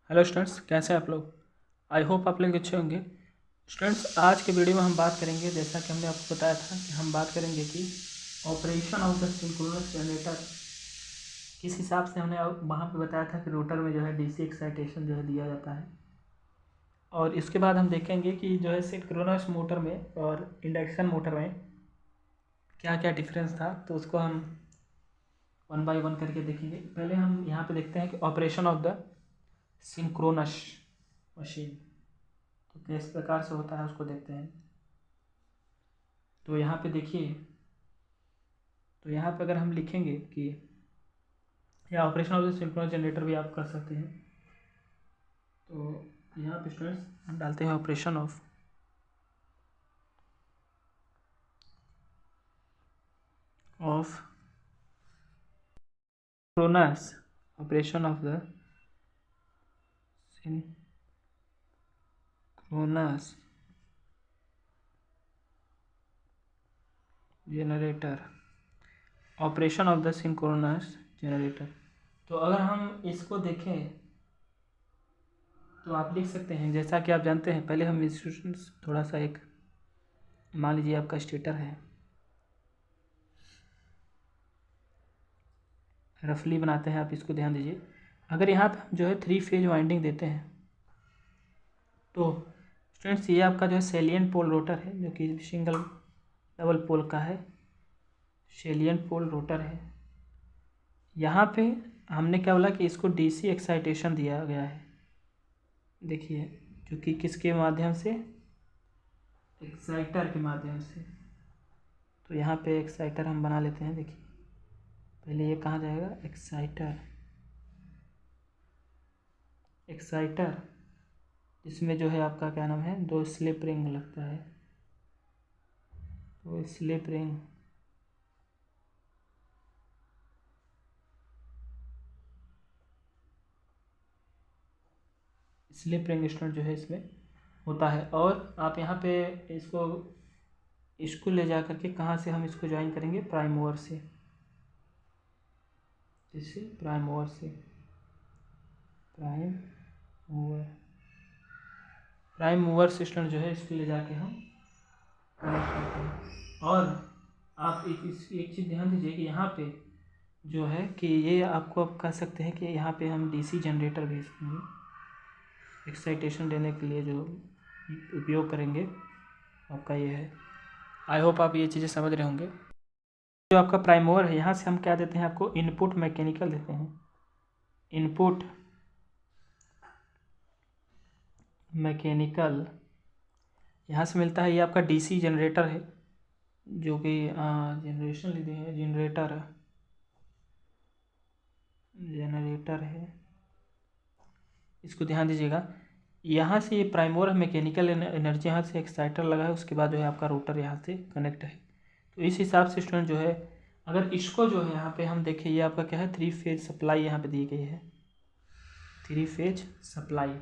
Hello students, कैसे हैं आप लोग। आई होप आप लोग अच्छे होंगे। स्टूडेंट्स, आज के वीडियो में हम बात करेंगे, जैसा कि हमने आपको बताया था कि हम बात करेंगे कि operation of the synchronous generator किस हिसाब से हमने वहाँ पे बताया था कि रोटर में जो है डीसी एक्साइटेशन जो है दिया जाता है। और इसके बाद हम देखेंगे कि जो है सिंक्रोनस मोटर में और इंडक्शन मोटर में क्या क्या डिफरेंस था, तो उसको हम वन बाय वन करके देखेंगे। पहले हम यहाँ पे देखते हैं कि operation of the synchronous machine तो किस प्रकार से होता है उसको देखते हैं। तो यहाँ पे देखिए, तो यहाँ पे अगर हम लिखेंगे कि या operation of the synchronous generator भी आप कर सकते हैं, तो यहाँ पे स्टूडेंट्स हम डालते हैं operation of synchronous, operation of the synchronous generator, operation of the synchronous generator. तो अगर हम इसको देखें तो आप लिख सकते हैं, जैसा कि आप जानते हैं, पहले हम इंस्ट्रूमेंट्स थोड़ा सा एक मान लीजिए आपका स्टेटर है, रफली बनाते हैं, आप इसको ध्यान दीजिए। अगर यहाँ पे हम जो है 3 फेज वाइंडिंग देते हैं तो स्टूडेंट्स ये आपका जो है सेलियन पोल रोटर है, जो कि सिंगल डबल पोल का है, सेलियन पोल रोटर है। यहाँ पे हमने क्या बोला कि इसको डीसी एक्साइटेशन दिया गया है, देखिए, जो कि किसके माध्यम से, एक्साइटर के माध्यम से। तो यहाँ पे एक्साइटर हम बना लेते हैं, देखिए पहले ये कहाँ जाएगा, एक्साइटर, एक्साइटर इसमें जो है आपका क्या नाम है, 2 स्लिप रिंग लगता है, तो slip ring, slip ring student जो है इसमें होता है। और आप यहाँ पे इसको इसको ले जा करके कहाँ से हम इसको ज्वाइन करेंगे, प्राइम मूवर से, जैसे प्राइम मूवर से, प्राइम मूवर, प्राइम मूवर से स्टूडेंट जो है इसको ले जाके हम कनेक्ट करते हैं। और आप एक चीज़ ध्यान दीजिए कि यहाँ पे जो है कि ये आपको आप कह सकते हैं कि यहाँ पे हम डीसी जनरेटर भी इसमें एक्साइटेशन देने के लिए जो उपयोग करेंगे आपका ये है। आई होप आप ये चीज़ें समझ रहे होंगे। जो आपका प्राइम मूवर है, यहाँ से हम क्या देते हैं आपको, इनपुट मैकेनिकल देते हैं, इनपुट मैकेनिकल यहाँ से मिलता है। ये आपका डीसी जनरेटर है, जो कि जनरेशन लेते हैं, जनरेटर जनरेटर है, इसको ध्यान दीजिएगा। यहाँ से ये प्राइमोर मैकेनिकल एनर्जी, यहाँ से एक्साइटर लगा है, उसके बाद जो है आपका रोटर यहाँ से कनेक्ट है। तो इस हिसाब से स्टूडेंट जो है, अगर इसको जो है यहाँ पे हम देखें, ये आपका क्या है, 3 फेज सप्लाई यहाँ पे दी गई है, 3 फेज सप्लाई।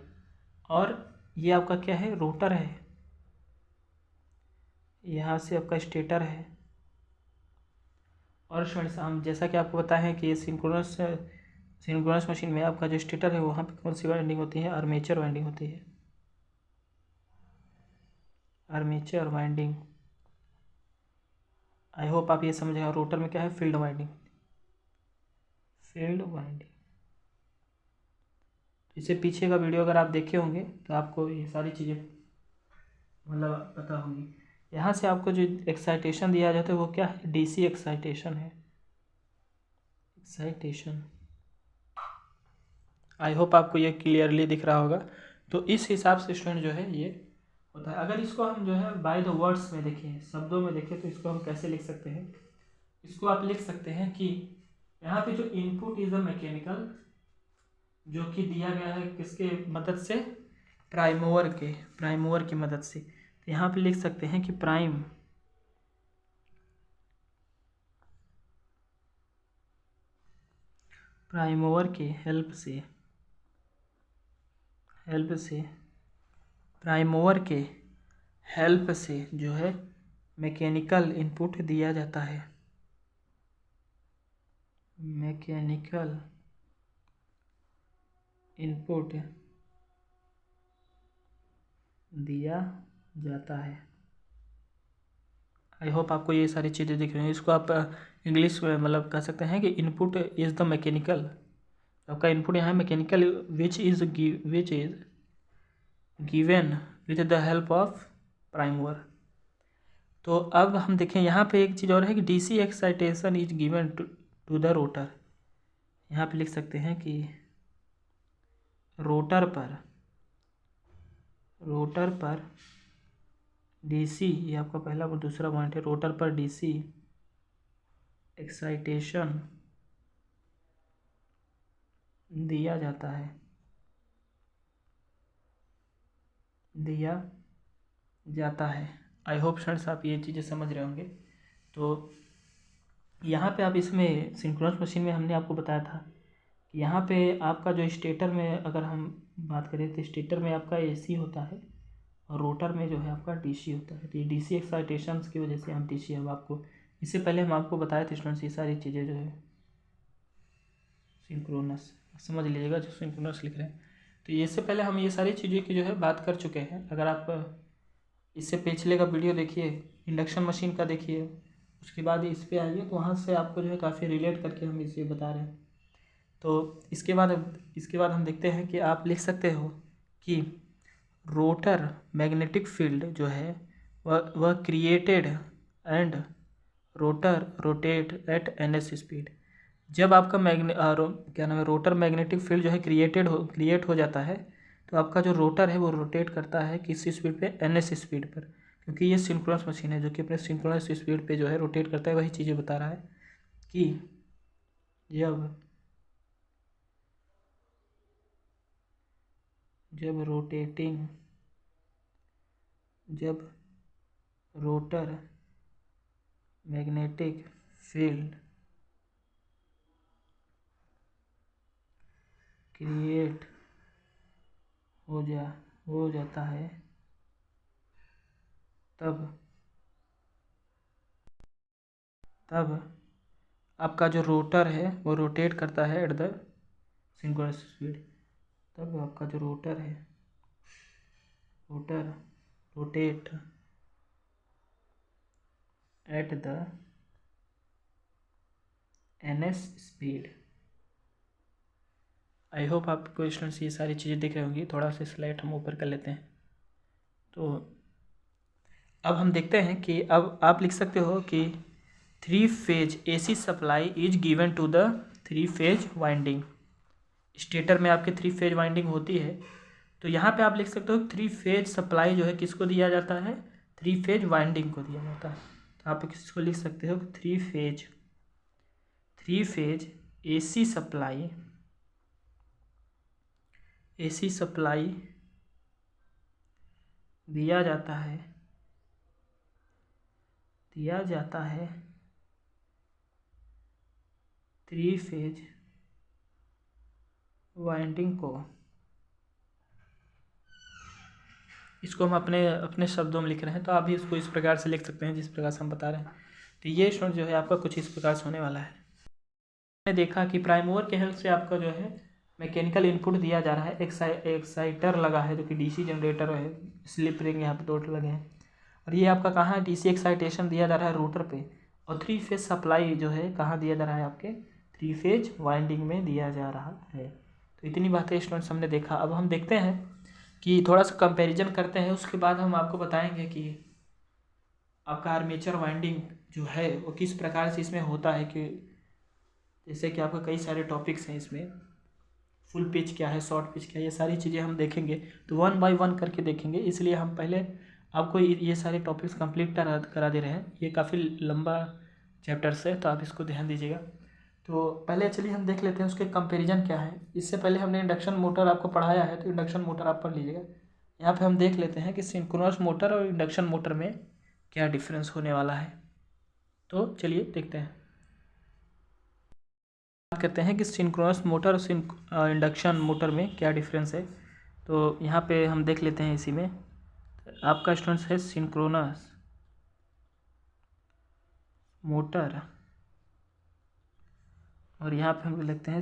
और ये आपका क्या है, रोटर है, यहाँ से आपका स्टेटर है। और स्टूडेंट्स हम जैसा कि आपको बताया है कि ये सिंक्रोनस मशीन में आपका जो स्टेटर है वहाँ पे कौन सी वाइंडिंग होती है, आर्मेचर वाइंडिंग होती है, आर्मेचर वाइंडिंग। आई होप आप ये समझ गए। रोटर में क्या है, फील्ड वाइंडिंग, फील्ड वाइंडिंग। इससे पीछे का वीडियो अगर आप देखे होंगे तो आपको ये सारी चीज़ें मतलब पता होंगी। यहाँ से आपको जो एक्साइटेशन दिया जाता है वो क्या है, डीसी एक्साइटेशन है, एक्साइटेशन। आई होप आपको ये क्लियरली दिख रहा होगा। तो इस हिसाब से स्टूडेंट जो है ये होता है। अगर इसको हम जो है बाय द वर्ड्स में देखें, शब्दों में देखें, तो इसको हम कैसे लिख सकते हैं, इसको आप लिख सकते हैं कि यहाँ पे जो इनपुट इज अ मैकेनिकल, जो कि दिया गया है किसके मदद से, प्राइम मूवर की मदद से। तो यहाँ पे लिख सकते हैं कि प्राइम मूवर की हेल्प से प्राइम मूवर के हेल्प से जो है मैकेनिकल इनपुट दिया जाता है, मैकेनिकल इनपुट दिया जाता है। आई होप आपको ये सारी चीज़ें दिख रही हैं। इसको आप इंग्लिश में मतलब कह सकते हैं कि इनपुट इज़ द मैकेनिकल, आपका इनपुट यहाँ mechanical which is given with the help of primer. तो अब हम देखें यहाँ पे एक चीज़ और है कि DC excitation is given to the rotor. यहाँ पे लिख सकते हैं कि रोटर पर डीसी, ये आपका पहला और दूसरा पॉइंट है, रोटर पर डीसी एक्साइटेशन दिया जाता है, आई होप फ्रेंड्स आप ये चीज़ें समझ रहे होंगे। तो यहाँ पे आप इसमें सिंक्रोनस मशीन में हमने आपको बताया था कि यहाँ पे आपका जो स्टेटर में अगर हम बात करें तो स्टेटर में आपका एसी होता है और रोटर में जो है आपका डीसी होता है। तो ये डीसी एक्साइटेशंस की वजह से हम डीसी, अब आपको इससे पहले हम आपको बताए थे स्टूडेंट्स, ये सारी चीज़ें जो है सिंक्रोनस समझ लीजिएगा जो सिंक्रोनस लिख रहे हैं। तो इससे पहले हम ये सारी चीज़ें की जो है बात कर चुके हैं। अगर आप इससे पिछले का वीडियो देखिए, इंडक्शन मशीन का देखिए, उसके बाद इस पर आइए तो वहाँ से आपको जो है काफ़ी रिलेट करके हम इसे बता रहे हैं। तो इसके बाद हम देखते हैं कि आप लिख सकते हो कि रोटर मैग्नेटिक फील्ड जो है वह created and rotor rotate eight NS speed. जब आपका रोटर मैग्नेटिक फील्ड जो है क्रिएट हो जाता है तो आपका जो रोटर है वो रोटेट करता है किस स्पीड पे, एनएस स्पीड पर, क्योंकि ये सिंक्रोनस मशीन है जो कि अपने सिंक्रोनस स्पीड पे जो है रोटेट करता है। वही चीज़ें बता रहा है कि जब रोटर मैग्नेटिक फील्ड क्रिएट हो जाता है तब आपका जो रोटर है वो रोटेट करता है एट द सिंक्रोनस स्पीड। तब आपका जो rotor rotate at the NS speed. I hope आपको स्टूडेंट्स ये सारी चीज़ें दिख रही होंगी। थोड़ा सा स्लाइड हम ऊपर कर लेते हैं। तो अब हम देखते हैं कि अब आप लिख सकते हो कि 3 phase AC supply is given to the 3 phase winding. Stator में आपके 3 फेज वाइंडिंग होती है, तो यहाँ पे आप लिख सकते हो 3 फेज सप्लाई जो है किसको दिया जाता है, 3 फेज वाइंडिंग को दिया जाता है। तो आप किसको लिख सकते हो, 3 फेज एसी सप्लाई दिया जाता है 3 फेज वाइंडिंग को। इसको हम अपने शब्दों में लिख रहे हैं, तो आप भी इसको इस प्रकार से लिख सकते हैं जिस प्रकार से हम बता रहे हैं। तो ये स्टूडेंट जो है आपका कुछ इस प्रकार से होने वाला है। हमने देखा कि प्राइमोर के हेल्प से आपका जो है मैकेनिकल इनपुट दिया जा रहा है। एक्साइटर लगा है जो कि डीसी जनरेटर है, स्लिप रिंग यहाँ पे 2 लगे हैं, और ये आपका कहाँ है, डीसी एक्साइटेशन दिया जा रहा है रोटर पे। और 3 फेज सप्लाई जो है कहाँ दिया जा रहा है, आपके 3 फेज वाइंडिंग में दिया जा रहा है। तो इतनी बातें स्टूडेंट्स हमने देखा। अब हम देखते हैं कि थोड़ा सा कंपैरिजन करते हैं, उसके बाद हम आपको बताएंगे कि आपका आर्मेचर वाइंडिंग जो है वो किस प्रकार से इसमें होता है। कि जैसे कि आपका कई सारे टॉपिक्स हैं इसमें, फुल पिच क्या है, शॉर्ट पिच क्या है, ये सारी चीज़ें हम देखेंगे। तो 1 बाय 1 करके देखेंगे, इसलिए हम पहले आपको ये सारे टॉपिक्स कंप्लीट करा दे रहे हैं। ये काफ़ी लंबा चैप्टर्स है तो आप इसको ध्यान दीजिएगा। तो पहले चलिए हम देख लेते हैं उसके कंपैरिजन क्या है। इससे पहले हमने इंडक्शन मोटर आपको पढ़ाया है, तो इंडक्शन मोटर आप पढ़ लीजिएगा। यहाँ पे हम देख लेते हैं कि सिंक्रोनस मोटर और इंडक्शन मोटर में क्या डिफरेंस होने वाला है। तो चलिए देखते हैं। बात करते हैं कि सिंक्रोनस मोटर और इंडक्शन मोटर में क्या डिफरेंस है। तो यहाँ पे हम देख लेते हैं। इसी में आपका स्टूडेंट्स है सिंक्रोनस मोटर, और यहाँ पे हम लिखते हैं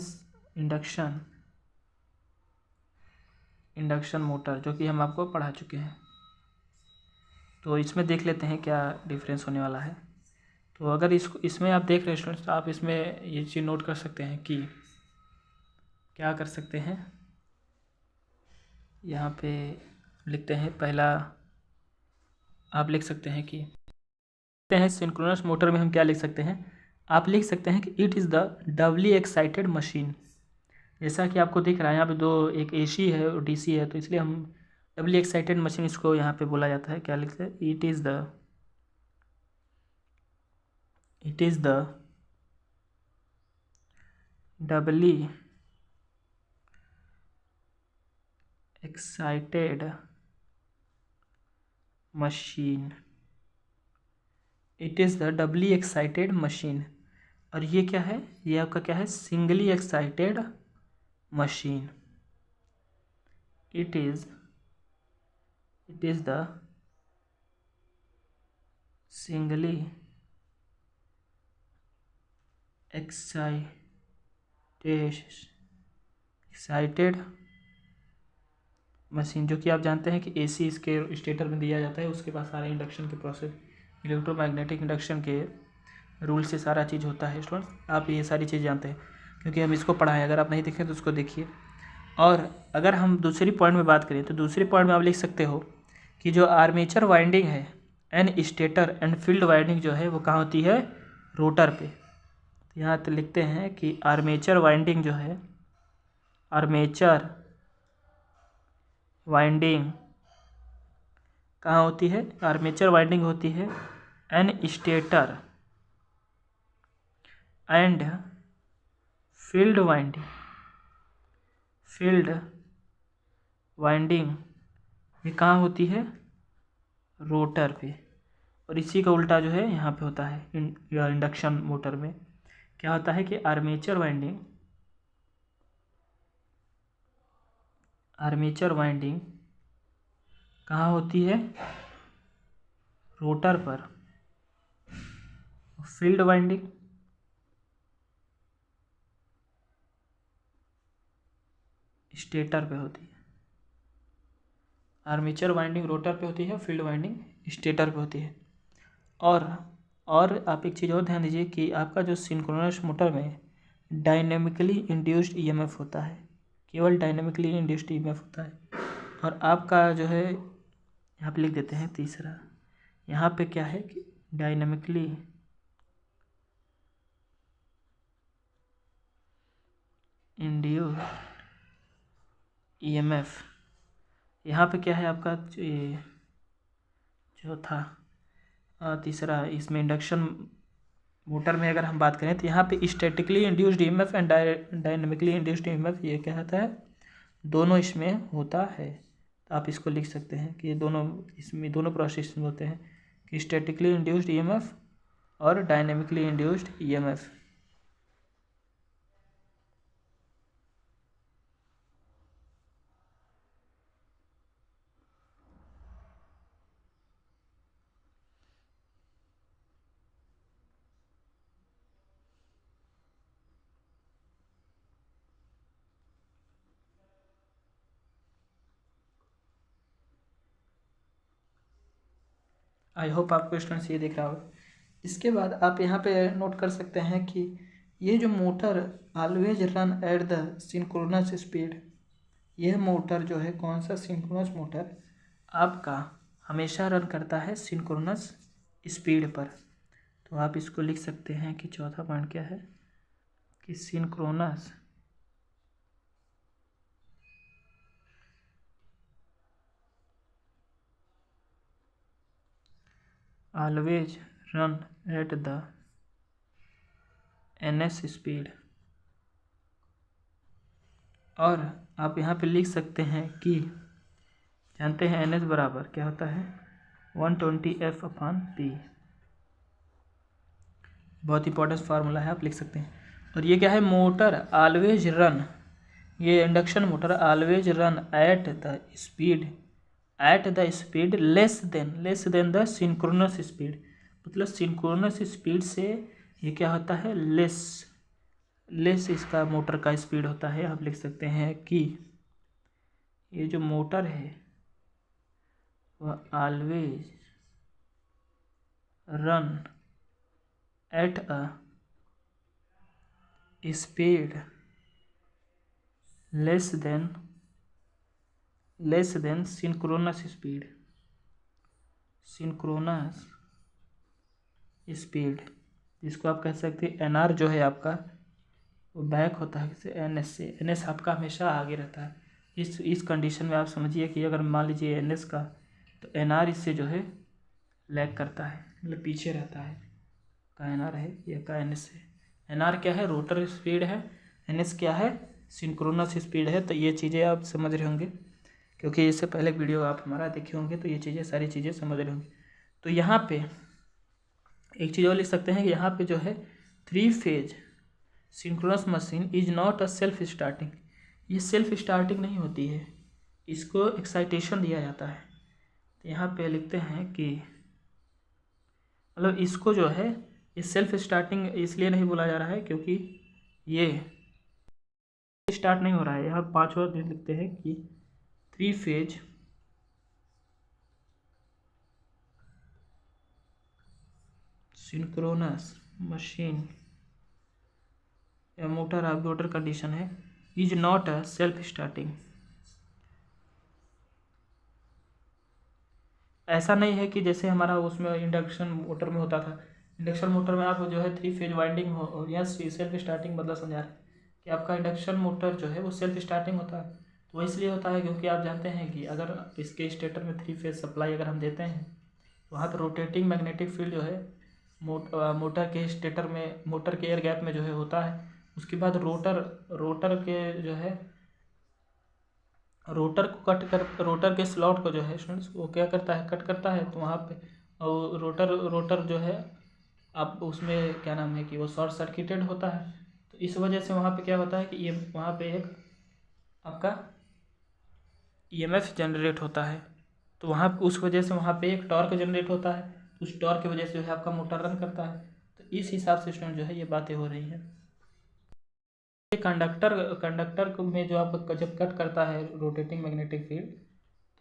इंडक्शन मोटर, जो कि हम आपको पढ़ा चुके हैं। तो इसमें देख लेते हैं क्या डिफरेंस होने वाला है। तो अगर इसमें आप देख रहे हैं स्टूडेंट्स, तो आप इसमें ये चीज़ नोट कर सकते हैं कि क्या कर सकते हैं। यहाँ पे लिखते हैं, पहला आप लिख सकते हैं कि सिंक्रोनस मोटर में हम क्या लिख सकते हैं। आप लिख सकते हैं कि it is the doubly excited machine. जैसा कि आपको दिख रहा है यहाँ पे दो, एक एसी है और डीसी है, तो इसलिए हम डबली एक्साइटेड मशीन इसको यहाँ पे बोला जाता है। क्या लिखते हैं, it is the doubly excited machine. It is the doubly excited machine. और ये क्या है, ये आपका क्या है, singly excited machine. It is the singly excited machine, जो कि आप जानते हैं कि एसी इसके स्टेटर में दिया जाता है, उसके पास सारे इंडक्शन के प्रोसेस, इलेक्ट्रोमैग्नेटिक इंडक्शन के रूल से सारा चीज़ होता है। स्टूडेंट्स आप ये सारी चीज़ जानते हैं क्योंकि हम इसको पढ़ाएं। अगर आप नहीं देखें तो उसको देखिए। और अगर हम दूसरी पॉइंट में बात करें तो दूसरी पॉइंट में आप लिख सकते हो कि जो आर्मेचर वाइंडिंग है and stator and field winding जो है वो कहाँ होती है, रोटर पे। तो यहाँ तो लिखते हैं कि आर्मेचर वाइंडिंग जो है, आर्मेचर वाइंडिंग कहाँ होती है, आर्मेचर वाइंडिंग होती है in stator and field winding ये कहाँ होती है, रोटर पे। और इसी का उल्टा जो है यहाँ पे होता है, इंडक्शन मोटर में क्या होता है कि आर्मेचर वाइंडिंग कहाँ होती है, रोटर पर। फील्ड वाइंडिंग स्टेटर पे होती है। आर्मेचर वाइंडिंग रोटर पे होती है, फील्ड वाइंडिंग स्टेटर पे होती है। और आप एक चीज़ और ध्यान दीजिए कि आपका जो सिंक्रोनस मोटर में डायनेमिकली इंड्यूस्ड ईएमएफ होता है, केवल डायनेमिकली इंड्यूस्ड ईएमएफ होता है। और आपका जो है यहाँ पे लिख देते हैं तीसरा, यहाँ पे क्या है कि डायनेमिकली इंड्यूस्ड ईएमएफ, यहाँ पे क्या है आपका जो था तीसरा, इसमें इंडक्शन मोटर में अगर हम बात करें तो यहाँ पे statically induced EMF and dynamically induced EMF ये क्या होता है, दोनों इसमें होता है। तो आप इसको लिख सकते हैं कि दोनों इसमें दोनों प्रोसेस में होते हैं कि स्टैटिकली इंड्यूस्ड ईएमएफ और dynamically induced EMF. I hope आपको स्टूडेंट्स ये दिख रहा होगा। इसके बाद आप यहाँ पे नोट कर सकते हैं कि ये जो motor always run at the synchronous speed, यह मोटर जो है, कौन सा, सिंक्रोनस मोटर आपका हमेशा रन करता है सिंक्रोनस स्पीड पर। तो आप इसको लिख सकते हैं कि चौथा पॉइंट क्या है कि synchronous always run at the ns speed. और आप यहाँ पे लिख सकते हैं कि जानते हैं ns बराबर क्या होता है, 120f/p। बहुत इंपॉर्टेंट फार्मूला है, आप लिख सकते हैं। और ये क्या है, मोटर ऑलवेज रन, ये induction motor always run at the speed less than the synchronous speed. मतलब सिंक्रोनस स्पीड से ये क्या होता है, लेस इसका मोटर का स्पीड होता है। आप लिख सकते हैं कि ये जो मोटर है वह always run at a speed less than synchronous speed, जिसको आप कह सकते हैं एनआर जो है आपका वो बैक होता है किसे, एनएस से। एनएस आपका हमेशा आगे रहता है। इस कंडीशन में आप समझिए कि अगर मान लीजिए एनएस का, तो एनआर इससे जो है लैग करता है, मतलब पीछे रहता है। का एनआर है या का एनएस है। एनआर क्या है, रोटर स्पीड है। एनएस क्या है, सिंक्रोनस स्पीड है। तो ये चीज़ें आप समझ रहे होंगे, क्योंकि इससे पहले वीडियो आप हमारा देखे होंगे, तो ये चीज़ें सारी चीज़ें समझ रहे होंगे। तो यहाँ पे एक चीज़ और लिख सकते हैं कि यहाँ पे जो है 3 phase synchronous machine is not a self starting. ये सेल्फ स्टार्टिंग नहीं होती है, इसको एक्साइटेशन दिया जाता है। तो यहाँ पे लिखते हैं कि मतलब इसको जो है ये सेल्फ स्टार्टिंग इसलिए नहीं बोला जा रहा है क्योंकि ये स्टार्ट नहीं हो रहा है। यहाँ 5वां लिखते हैं कि 3 फेज सिंक्रोनस मशीन या मोटर कंडीशन है is not a self starting. ऐसा नहीं है कि जैसे हमारा उसमें इंडक्शन मोटर में होता था। इंडक्शन मोटर में आप जो है 3 फेज वाइंडिंग हो या सेल्फ स्टार्टिंग मतलब समझा रहे हैं कि आपका इंडक्शन मोटर जो है वो सेल्फ स्टार्टिंग होता है। तो वो इसलिए होता है क्योंकि आप जानते हैं कि अगर इसके स्टेटर में 3 फेज सप्लाई अगर हम देते हैं, वहाँ पर रोटेटिंग मैग्नेटिक फील्ड जो है मोटर के स्टेटर में, मोटर के एयर गैप में जो है होता है। उसके बाद रोटर के जो है रोटर के स्लॉट को जो है स्टूडेंट्स वो क्या करता है, कट करता है। तो वहाँ पे और रोटर जो है आप उसमें क्या नाम है कि वो शॉर्ट सर्किटेड होता है। तो इस वजह से वहाँ पे क्या होता है कि ये वहाँ पे एक आपका ईएमएफ जनरेट होता है। तो वहाँ उस वजह से वहाँ पे एक टॉर्क जनरेट होता है। उस टॉर्क की वजह से जो है आपका मोटर रन करता है। तो इस हिसाब से स्टूडेंट जो है ये बातें हो रही हैं। कंडक्टर में जो आप जब कट करता है रोटेटिंग मैग्नेटिक फील्ड,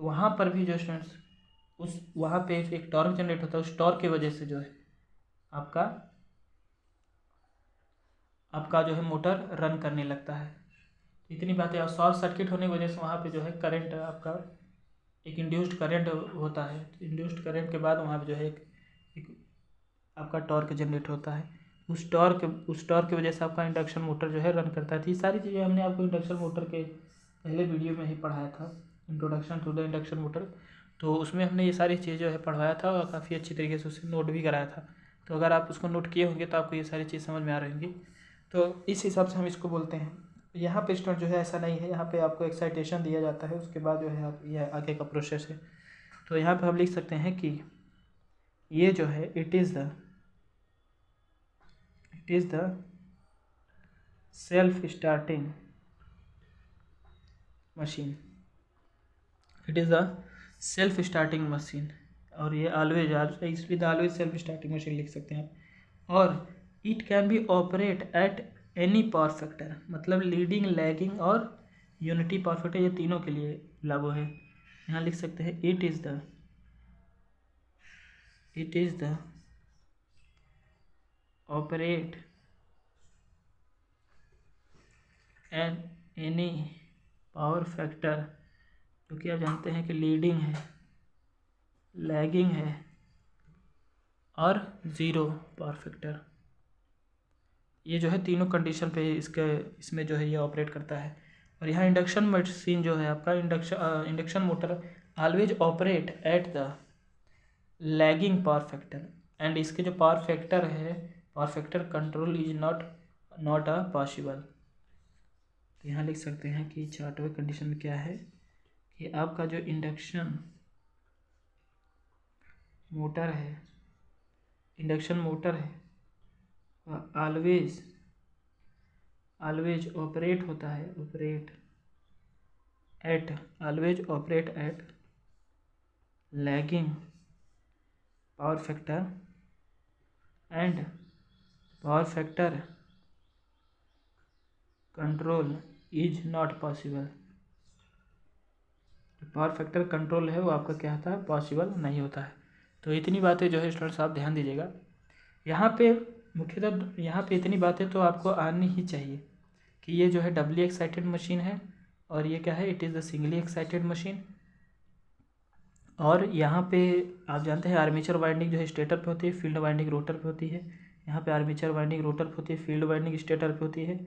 तो वहाँ पर भी जो स्टूडेंट्स उस वहाँ पे एक टॉर्क जनरेट होता है। उस टॉर्क की वजह से जो है आपका जो है मोटर रन करने लगता है। इतनी बातें। और शॉर्ट सर्किट होने की वजह से वहाँ पे जो है करंट आपका एक इंड्यूस्ड करंट होता है। इंड्यूस्ड करंट के बाद वहाँ पे जो है एक आपका टॉर्क जनरेट होता है। उस टॉर्क की वजह से आपका इंडक्शन मोटर जो है रन करता है। तो ये सारी चीज़ें हमने आपको इंडक्शन मोटर के पहले वीडियो में ही पढ़ाया था, introduction to the induction motor. तो उसमें हमने ये सारी चीज़ जो है पढ़वाया था और काफ़ी अच्छी तरीके से उसे नोट भी कराया था। तो अगर आप उसको नोट किए होंगे तो आपको ये सारी चीज़ समझ में आ रही होंगी। तो इस हिसाब से हम इसको बोलते हैं। यहाँ पे स्टूडेंट जो है ऐसा नहीं है, यहाँ पे आपको एक्साइटेशन दिया जाता है, उसके बाद जो है आप यह आगे का प्रोसेस है। तो यहाँ पे हम लिख सकते हैं कि ये जो है it is the self starting machine. It is the self starting machine. और ये ऑलवेज इसलिए the always self starting machine लिख सकते हैं आप। और it can B operate at any power factor, मतलब लीडिंग, लैगिंग और यूनिटी पावर फैक्टर, ये तीनों के लिए लागू है। यहाँ लिख सकते हैं it is the operate at any power factor, क्योंकि आप जानते हैं कि लीडिंग है, लैगिंग है और ज़ीरो पावर फैक्टर। ये जो है तीनों कंडीशन पे इसमें जो है ये ऑपरेट करता है। और यहाँ इंडक्शन मशीन जो है आपका induction motor always operate at the lagging power factor and इसके जो पावर फैक्टर है, power factor control is not a possible. तो यहाँ लिख सकते हैं कि 4वें कंडीशन में क्या है कि आपका जो इंडक्शन मोटर है ऑलवेज ऑपरेट होता है, always operate at lagging power factor and power factor control is not possible. Power factor control है वो आपका क्या होता है, पॉसिबल नहीं होता है। तो इतनी बातें जो है स्टूडेंट्स आप ध्यान दीजिएगा। यहाँ पे मुख्यतः यहाँ पे इतनी बातें तो आपको आनी ही चाहिए कि ये जो है डबली एक्साइटेड मशीन है और ये क्या है, it is the singly excited machine. और यहाँ पे आप जानते हैं आर्मेचर वाइंडिंग जो है स्टेटर पे होती है, फील्ड वाइंडिंग रोटर पे होती है। यहाँ पे आर्मेचर वाइंडिंग रोटर पे होती है, फील्ड वाइंडिंग स्टेटर पे होती है।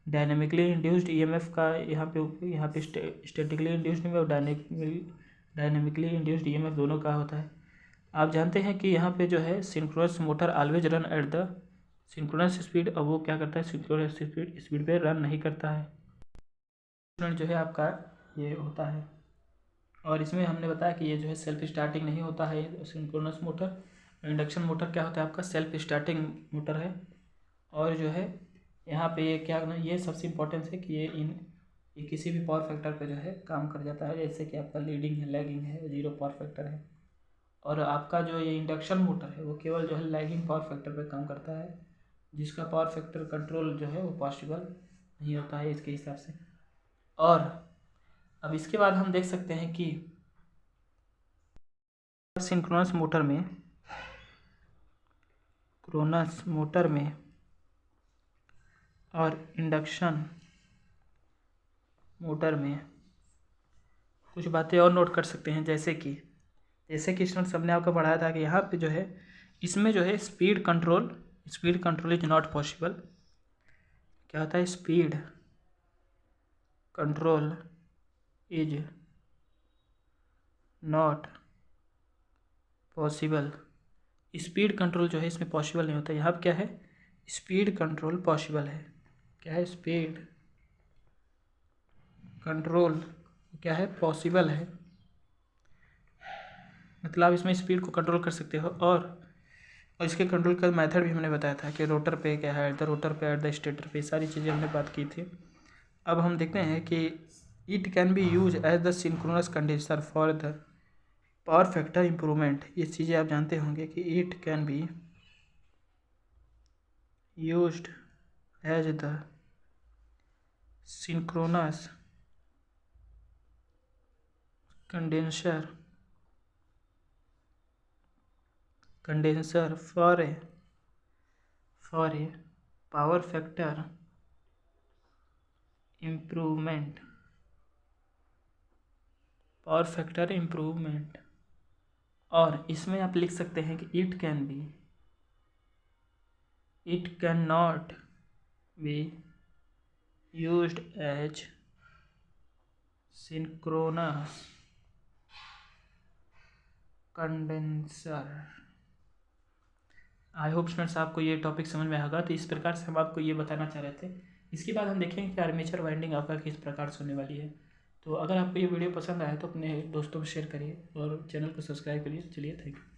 डायनेमिकली इंड्यूस्ड ईएमएफ का यहाँ पे स्टैटिकली इंड्यूस्ड में और डायनेमिकली इंड्यूस्ड ईएमएफ दोनों का होता है। आप जानते हैं कि यहाँ पे जो है synchronous motor always run at the synchronous speed. अब वो क्या करता है, सिंक्रोनस स्पीड पे रन नहीं करता है जो है आपका ये होता है। और इसमें हमने बताया कि ये जो है सेल्फ स्टार्टिंग नहीं होता है सिंक्रोनस मोटर। इंडक्शन मोटर क्या होता है आपका, सेल्फ स्टार्टिंग मोटर है। और जो है यहाँ पे ये क्या ये सबसे इम्पोर्टेंस है कि ये किसी भी पावर फैक्टर पे जो है काम कर जाता है, जैसे कि आपका लीडिंग है, लैगिंग है, जीरो पावर फैक्टर है। और आपका जो ये इंडक्शन मोटर है वो केवल जो है लैगिंग पावर फैक्टर पे काम करता है, जिसका पावर फैक्टर कंट्रोल जो है वो पॉसिबल नहीं होता है इसके हिसाब से। और अब इसके बाद हम देख सकते हैं कि सिंक्रोनस मोटर में और इंडक्शन मोटर में कुछ बातें और नोट कर सकते हैं, जैसे कि स्टूडेंट्स सबने आपको पढ़ाया था कि यहाँ पे जो है इसमें जो है speed control is not possible. क्या होता है, speed control is not possible. Speed control जो है इसमें पॉसिबल नहीं होता। यहाँ पर क्या है, स्पीड कंट्रोल पॉसिबल है। क्या है, स्पीड कंट्रोल क्या है, पॉसिबल है। मतलब इसमें स्पीड को कंट्रोल कर सकते हो। और इसके कंट्रोल का मेथड भी हमने बताया था कि रोटर पे क्या है, एट द रोटर पे, एट द स्टेटर पे, सारी चीज़ें हमने बात की थी। अब हम देखते हैं कि it can be use as the synchronous condenser for the power factor improvement. ये चीज़ें आप जानते होंगे कि it can be used as the synchronous condenser for a power factor improvement और इसमें आप लिख सकते हैं कि it can not be used as synchronous condenser. I hope students आपको ये टॉपिक समझ में आएगा। तो इस प्रकार से हम आपको ये बताना चाह रहे थे। इसके बाद हम देखेंगे कि आर्मेचर वाइंडिंग आपका किस प्रकार से होने वाली है। तो अगर आपको ये वीडियो पसंद आए तो अपने दोस्तों को शेयर करिए और चैनल को सब्सक्राइब करिए। चलिए, थैंक यू।